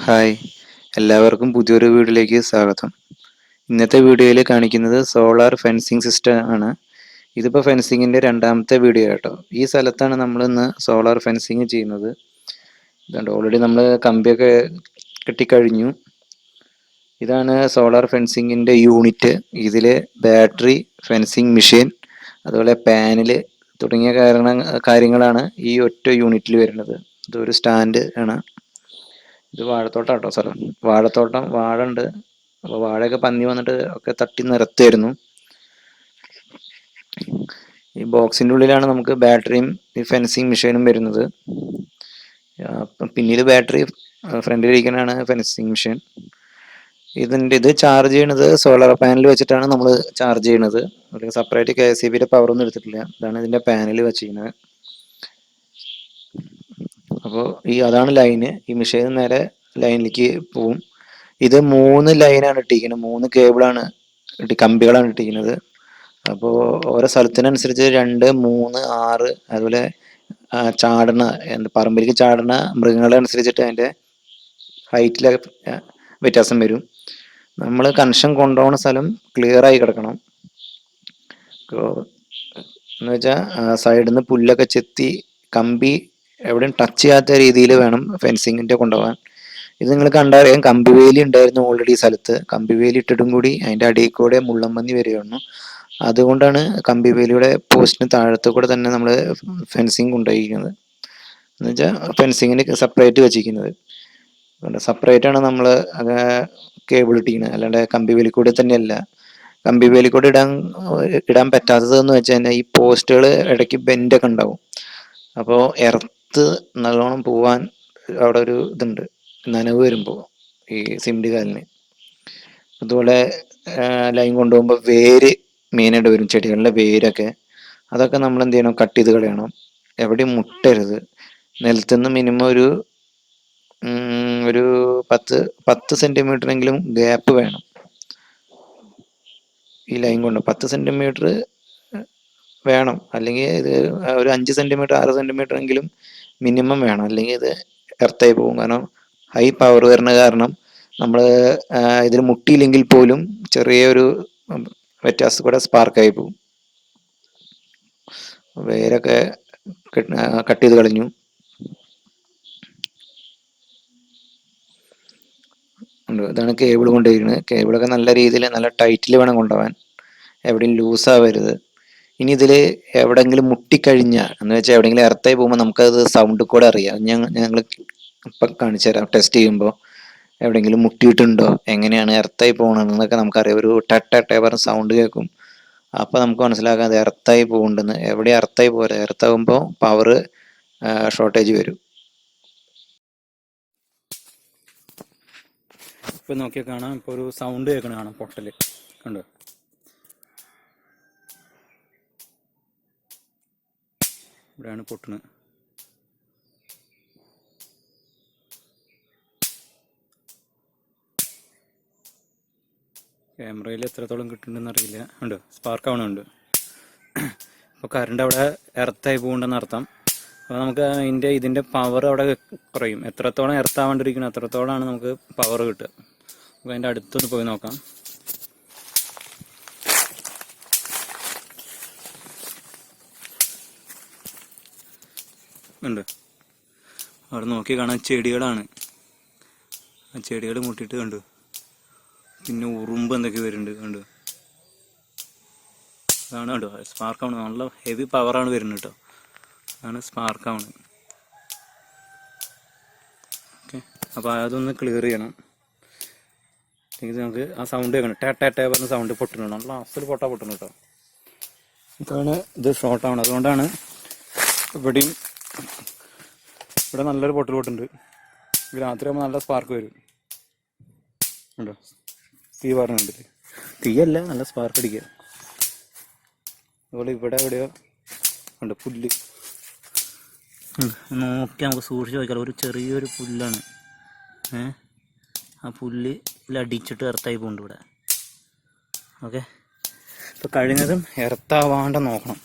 Hi, എല്ലാവർക്കും പുതിയൊരു വീഡിയോയിലേക്ക് സ്വാഗതം. ഇന്നത്തെ വീഡിയോയിൽ കാണിക്കുന്നത് സോളാർ ഫെൻസിങ് സിസ്റ്റം ആണ്. ഇതിപ്പോൾ ഫെൻസിങ്ങിൻ്റെ രണ്ടാമത്തെ വീഡിയോ കേട്ടോ. ഈ സ്ഥലത്താണ് നമ്മൾ ഇന്ന് സോളാർ ഫെൻസിങ് ചെയ്യുന്നത്. ഇതുണ്ട്, ഓൾറെഡി നമ്മൾ കമ്പിയൊക്കെ കെട്ടിക്കഴിഞ്ഞു. ഇതാണ് സോളാർ ഫെൻസിങ്ങിൻ്റെ യൂണിറ്റ്. ഇതിൽ ബാറ്ററി, ഫെൻസിങ് മെഷീൻ, അതുപോലെ പാനൽ തുടങ്ങിയ കാര്യങ്ങളാണ് ഈ ഒറ്റ യൂണിറ്റിൽ വരുന്നത്. ഇതൊരു സ്റ്റാൻഡ് ആണ്. ഇത് വാഴത്തോട്ടം കേട്ടോ സ്ഥലം. വാഴത്തോട്ടം, വാഴ ഉണ്ട്. അപ്പോൾ വാഴയൊക്കെ പന്നി വന്നിട്ട് ഒക്കെ തട്ടി നിരത്തായിരുന്നു. ഈ ബോക്സിൻ്റെ ഉള്ളിലാണ് നമുക്ക് ബാറ്ററിയും ഈ ഫെൻസിങ് മെഷീനും വരുന്നത്. പിന്നീട് ബാറ്ററി, ഫ്രണ്ടിലിരിക്കുന്നതാണ് ഫെൻസിങ് മെഷീൻ. ഇത് ചാർജ് ചെയ്യണത് സോളാർ പാനൽ വെച്ചിട്ടാണ് നമ്മൾ ചാർജ് ചെയ്യണത്. സെപ്പറേറ്റ് KCBയുടെ പവറൊന്നും എടുത്തിട്ടില്ല. ഇതാണ് ഇതിൻ്റെ പാനൽ വെച്ചിരിക്കുന്നത്. അപ്പോൾ അതാണ് ലൈന്. ഈ മെഷീൻ നേരെ ലൈനിലേക്ക് പോവും. ഇത് 3 ലൈനാണ് ഇട്ടിരിക്കുന്നത്. 3 കേബിളാണ് കമ്പികളാണ് ഇട്ടിരിക്കുന്നത്. അപ്പോൾ ഓരോ സ്ഥലത്തിനനുസരിച്ച് 2, 3, 6 അതുപോലെ ചാടണ പറമ്പിലേക്ക് ചാടണ മൃഗങ്ങളെ അനുസരിച്ചിട്ട് അതിൻ്റെ ഹൈറ്റിലൊക്കെ വ്യത്യാസം വരും. നമ്മൾ കണക്ഷൻ കൊണ്ടുപോകുന്ന സ്ഥലം ക്ലിയറായി കിടക്കണം. എന്ന് വെച്ചാൽ സൈഡിൽ നിന്ന് പുല്ലൊക്കെ ചെത്തി കമ്പി എവിടെയും ടച്ച് ചെയ്യാത്ത രീതിയിൽ വേണം ഫെൻസിങ്ങിൻ്റെ കൊണ്ടുപോകാൻ. ഇത് നിങ്ങൾ കണ്ടറിയാം, കമ്പിവേലി ഉണ്ടായിരുന്നു ഓൾറെഡി ഈ സ്ഥലത്ത്. കമ്പിവേലി ഇട്ടിട്ടും കൂടി അതിൻ്റെ അടിയിൽ കൂടെ മുള്ളമ്പന്നി വരികയായിരുന്നു. അതുകൊണ്ടാണ് കമ്പിവേലിയുടെ പോസ്റ്റിന് താഴത്തു കൂടെ തന്നെ നമ്മൾ ഫെൻസിങ് കൊണ്ടുപോയിരിക്കുന്നത്. എന്ന് വെച്ചാൽ ഫെൻസിങ്ങിന് സെപ്പറേറ്റ് വെച്ചിരിക്കുന്നത്. സെപ്പറേറ്റ് ആണ് നമ്മൾ കേബിൾ ഇട്ടിരിക്കുന്നത്, അല്ലാണ്ട് കമ്പിവേലി കൂടെ തന്നെയല്ല. കമ്പിവേലി കൂടെ ഇടാൻ പറ്റാത്തത് എന്ന് വെച്ച് കഴിഞ്ഞാൽ ഈ പോസ്റ്റുകൾ ഇടയ്ക്ക് ബെൻഡൊക്കെ ഉണ്ടാവും. അപ്പോൾ എർത്ത് നല്ലോണം പോവാൻ അവിടെ ഒരു ഇതുണ്ട്, നനവ് വരുമ്പോൾ ഈ സിമെന്റ് കാലിന്. അതുപോലെ ലൈൻ കൊണ്ടുപോകുമ്പോൾ വേര് മെയിനായിട്ട് വരും, ചെടികളിലെ വേരൊക്കെ. അതൊക്കെ നമ്മൾ എന്ത് ചെയ്യണം, കട്ട് ചെയ്ത് കളയണം. എവിടെയും മുട്ടരുത്. നിലത്തുനിന്ന് മിനിമം ഒരു 10 സെൻറ്റിമീറ്ററെങ്കിലും ഗ്യാപ്പ് വേണം. ഈ ലൈൻ കൊണ്ട് 10 സെൻറ്റിമീറ്റർ വേണം. അല്ലെങ്കിൽ ഇത് ഒരു 5 സെൻറ്റിമീറ്റർ 6 സെൻറ്റിമീറ്റർ എങ്കിലും മിനിമം വേണം. അല്ലെങ്കിൽ ഇത് എർത്തായി പോകും. കാരണം ഹൈ പവർ വരുന്ന കാരണം നമ്മൾ ഇതിൽ മുട്ടിയില്ലെങ്കിൽ പോലും ചെറിയൊരു വ്യത്യാസം കൂടെ സ്പാർക്കായി പോകും. വേരൊക്കെ കട്ട് ചെയ്ത് കളഞ്ഞു. ഇതാണ് കേബിൾ കൊണ്ടുപോയിരിക്കുന്നത്. കേബിളൊക്കെ നല്ല രീതിയിൽ നല്ല ടൈറ്റിൽ വേണം കൊണ്ടുപോകാൻ, എവിടെയും ലൂസാവരുത്. ഇനി ഇതിൽ എവിടെയെങ്കിലും മുട്ടിക്കഴിഞ്ഞാൽ എന്ന് വെച്ചാൽ എവിടെയെങ്കിലും എർത്തായി പോകുമ്പോൾ നമുക്കത് സൗണ്ട് കൂടെ അറിയാം. ഞങ്ങൾ ഇപ്പം കാണിച്ചു തരാം. ടെസ്റ്റ് ചെയ്യുമ്പോൾ എവിടെയെങ്കിലും മുട്ടിയിട്ടുണ്ടോ, എങ്ങനെയാണ് എർത്തായി പോകണമെന്നൊക്കെ നമുക്കറിയാം. ഒരു ടട്ടേ പറഞ്ഞ സൗണ്ട് കേൾക്കും. അപ്പോൾ നമുക്ക് മനസ്സിലാക്കാം അത് എർത്തായി പോകുന്നുണ്ടെന്ന്. എവിടെ എർത്തായി പോരാ, എർത്താകുമ്പോൾ പവർ ഷോർട്ടേജ് വരും. ഇപ്പം നോക്കിയാൽ കാണാം, ഇപ്പോൾ ഒരു സൗണ്ട് കേൾക്കണ കാണാം, പൊട്ടൽ കണ്ടോ. ഇവിടെയാണ് പൊട്ടണ്. ക്യാമറയിൽ എത്രത്തോളം കിട്ടുന്നുണ്ടെന്ന് അറിയില്ല. ഉണ്ട്, സ്പാർക്ക് ആവണുണ്ട്. അപ്പോൾ കറണ്ട് അവിടെ എർത്തായി പോകുന്നുണ്ടെന്ന് അർത്ഥം. അപ്പോൾ നമുക്ക് ഇതിൻ്റെ പവർ അവിടെ കുറയും. എത്രത്തോളം എർത്താവാണ്ടിരിക്കണം അത്രത്തോളമാണ് നമുക്ക് പവർ കിട്ടുക. അപ്പോൾ അതിൻ്റെ അടുത്തൊന്ന് പോയി നോക്കാം. ഉണ്ട്, അവിടെ നോക്കി കാണാൻ ചെടികളാണ്. ആ ചെടികൾ മുട്ടിയിട്ട് കണ്ടു. പിന്നെ ഉറുമ്പ് എന്തൊക്കെ വരുന്നുണ്ട് കണ്ടു. അതാണ് കണ്ടോ, സ്പാർക്കാണ്. നല്ല ഹെവി പവറാണ് വരുന്നത് കേട്ടോ. അതാണ് സ്പാർക്കാണ്. ഓക്കെ, അപ്പോൾ അതൊന്ന് ക്ലിയർ ചെയ്യണം. ഇത് നമുക്ക് ആ സൗണ്ട് കേൾക്കണം, ടേ പറഞ്ഞ സൗണ്ട് പൊട്ടുന്നുണ്ട്. നല്ല അസൽ പൊട്ടുന്നു കേട്ടോ. ഇതാണ് ഇത് ഷോർട്ടാവണം. അതുകൊണ്ടാണ് ഇവിടെ നല്ലൊരു പൊട്ടുണ്ട്. രാത്രി ആകുമ്പോൾ നല്ല സ്പാർക്ക് വരും കേട്ടോ. തീ പറഞ്ഞിട്ട് തീയല്ല, നല്ല സ്പാർക്ക് അടിക്കുക. അതുപോലെ ഇവിടെ എവിടെയോ ഉണ്ട് പുല്ല്. നോക്കി നമുക്ക് സൂക്ഷിച്ച് നോക്കിയാൽ ഒരു ചെറിയൊരു പുല്ലാണ്. ആ പുല്ല് അടിച്ചിട്ട് എർത്തായി പോകുന്നുണ്ട് ഇവിടെ. ഓക്കെ, ഇപ്പോൾ കഴിയുന്നതും എർത്താവാണ്ട് നോക്കണം.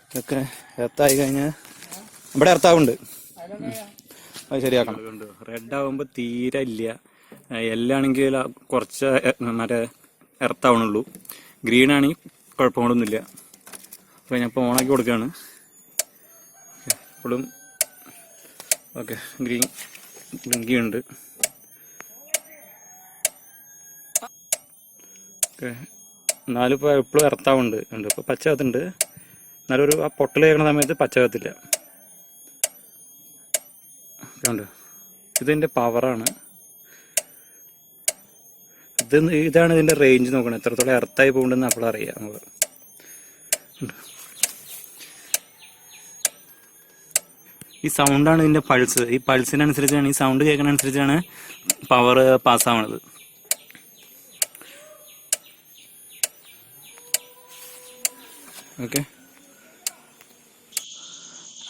ഇതൊക്കെ എർത്തായി കഴിഞ്ഞാൽ ഇവിടെ എർത്താവുണ്ട്. അത് ശരിയാക്കണം. റെഡ് ആവുമ്പോൾ തീരെ ഇല്ല, എല്ലാണെങ്കിൽ കുറച്ച് മറ്റേ എർത്താവണുള്ളൂ. ഗ്രീൻ ആണെങ്കിൽ കുഴപ്പങ്ങളൊന്നുമില്ല. അപ്പോൾ ഞാൻ ഇപ്പോൾ ഓണാക്കി കൊടുക്കുകയാണ്. ഇപ്പോഴും ഓക്കെ, ഗ്രീൻ ബ്ലിങ്കിയുണ്ട്. ഓക്കെ, എന്നാലും ഇപ്പോൾ എപ്പോഴും എർത്താവുണ്ട് ഉണ്ട്. ഇപ്പോൾ പച്ച കത്തുണ്ട്, എന്നാലും ഒരു ആ പൊട്ടൽ കേൾക്കുന്ന സമയത്ത് പച്ച കത്തില്ല. ഉണ്ട്, ഇതിൻ്റെ പവറാണ്. ഇതാണ് ഇതിൻ്റെ റേഞ്ച് നോക്കണം, എത്രത്തോളം എർത്തായി പോകുന്നുണ്ടെന്ന് അപ്പോൾ അറിയാം നമുക്ക്. ഈ സൗണ്ടാണ് ഇതിൻ്റെ പൾസ്. ഈ പൾസിനനുസരിച്ചാണ്, ഈ സൗണ്ട് കേൾക്കുന്നതനുസരിച്ചാണ് പവർ പാസ്സാവണത്. ഓക്കെ,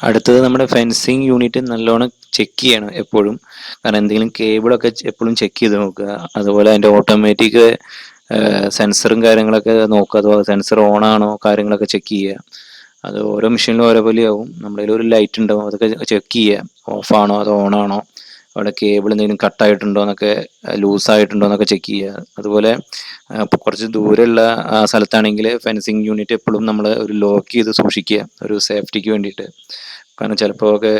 അടുത്തത് നമ്മുടെ ഫെൻസിങ് യൂണിറ്റ് നല്ലോണം ചെക്ക് ചെയ്യണം എപ്പോഴും. കാരണം എന്തെങ്കിലും കേബിളൊക്കെ എപ്പോഴും ചെക്ക് ചെയ്ത് നോക്കുക. അതുപോലെ അതിൻ്റെ ഓട്ടോമാറ്റിക് സെൻസറും കാര്യങ്ങളൊക്കെ നോക്കുക. അതുപോലെ സെൻസർ ഓൺ ആണോ കാര്യങ്ങളൊക്കെ ചെക്ക് ചെയ്യുക. അത് ഓരോ മെഷീനിലും ഓരോ പോലെയാവും. നമ്മുടെ കയ്യിൽ ഒരു ലൈറ്റ് ഉണ്ടാവും, അതൊക്കെ ചെക്ക് ചെയ്യുക. ഓഫാണോ അതോ ഓൺ ആണോ, അവിടെ കേബിൾ എന്തെങ്കിലും കട്ടായിട്ടുണ്ടോ എന്നൊക്കെ, ലൂസായിട്ടുണ്ടോ എന്നൊക്കെ ചെക്ക് ചെയ്യുക. അതുപോലെ ഇപ്പോൾ കുറച്ച് ദൂരെയുള്ള സ്ഥലത്താണെങ്കിൽ ഫെൻസിങ് യൂണിറ്റ് എപ്പോഴും നമ്മൾ ഒരു ലോക്ക് ചെയ്ത് സൂക്ഷിക്കുക, ഒരു സേഫ്റ്റിക്ക് വേണ്ടിയിട്ട്. കാരണം ചിലപ്പോൾ ഒക്കെ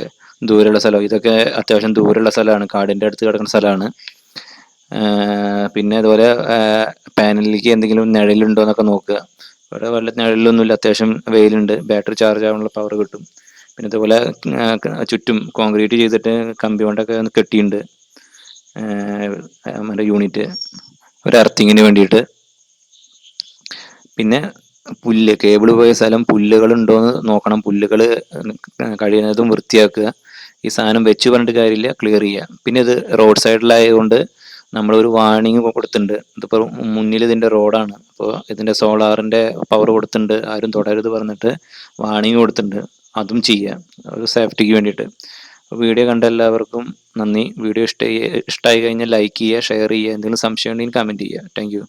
ദൂരെയുള്ള സ്ഥലം, ഇതൊക്കെ അത്യാവശ്യം ദൂരെയുള്ള സ്ഥലമാണ്, കാടിൻ്റെ അടുത്ത് കിടക്കുന്ന സ്ഥലമാണ്. പിന്നെ അതുപോലെ പാനലിലേക്ക് എന്തെങ്കിലും നിഴലുണ്ടോ എന്നൊക്കെ നോക്കുക. ഇവിടെ വല്ല നിഴലൊന്നുമില്ല, അത്യാവശ്യം വെയിലുണ്ട്, ബാറ്ററി ചാർജ് ആവാനുള്ള പവർ കിട്ടും. പിന്നെ അതുപോലെ ചുറ്റും കോൺക്രീറ്റ് ചെയ്തിട്ട് കമ്പി കൊണ്ടൊക്കെ കെട്ടിയിട്ടുണ്ട് നമ്മുടെ യൂണിറ്റ്, ഒരു എർത്തിങ്ങിന് വേണ്ടിയിട്ട്. പിന്നെ പുല്ല്, കേബിൾ പോയ സ്ഥലം പുല്ലുകൾ ഉണ്ടോയെന്ന് നോക്കണം. പുല്ലുകൾ കഴിയുന്നതും വൃത്തിയാക്കുക. ഈ സാധനം വെച്ച് പറഞ്ഞിട്ട് കാര്യമില്ല, ക്ലിയർ ചെയ്യുക. പിന്നെ ഇത് റോഡ് സൈഡിലായതുകൊണ്ട് നമ്മളൊരു വാർണിംഗ് കൊടുത്തിട്ടുണ്ട്. ഇതിപ്പോൾ മുന്നിൽ ഇതിൻ്റെ റോഡാണ്, അപ്പോൾ ഇതിൻ്റെ സോളാറിൻ്റെ പവർ കൊടുത്തിട്ടുണ്ട്, ആരും തുടരുത് പറഞ്ഞിട്ട് വാർണിംഗ് കൊടുത്തിട്ടുണ്ട്. അതും ചെയ്യുക, ഒരു സേഫ്റ്റിക്ക് വേണ്ടിയിട്ട്. വീഡിയോ കണ്ട എല്ലാവർക്കും നന്ദി. വീഡിയോ ഇഷ്ടമായി കഴിഞ്ഞാൽ ലൈക്ക് ചെയ്യുക, ഷെയർ ചെയ്യുക. എന്തെങ്കിലും സംശയം ഉണ്ടെങ്കിൽ കമൻറ്റ് ചെയ്യുക. Thank you.